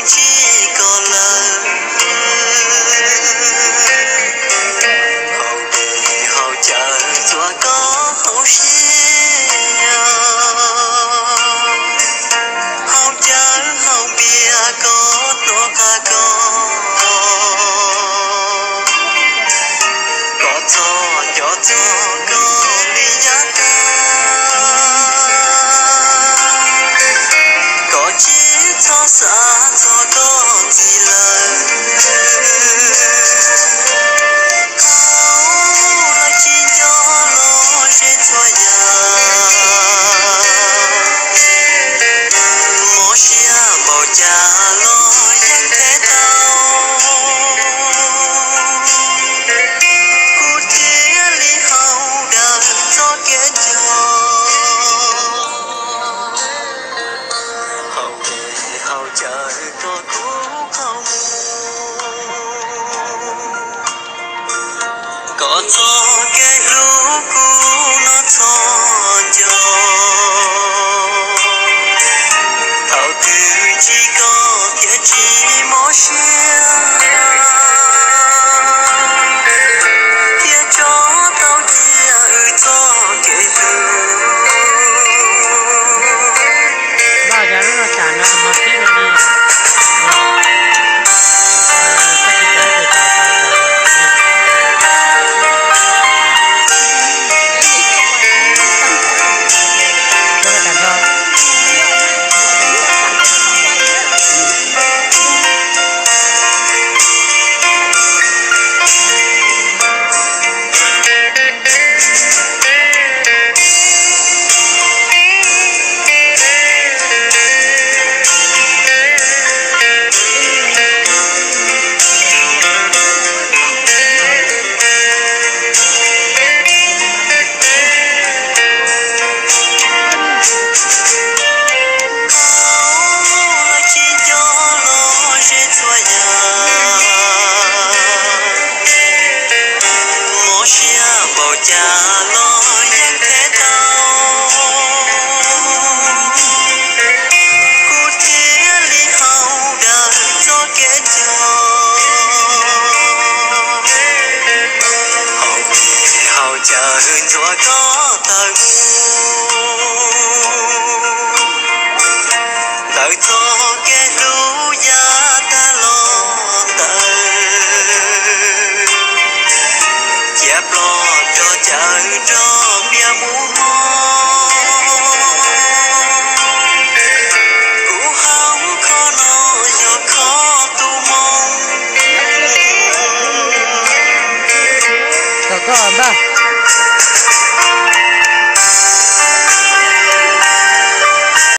chỉ còn lời hậu đi hậu chờ chúa có hậu xin hậu chờ hậu bia có nó ca có thọ cho thọ có lý giá có chỉ thọ xa thọ có gì lời hậu là chỉ cho lo sẽ thọ nhà mô xia bầu cha lo yên thế tao cụ chia lý hậu đời cho kết cho hậu trời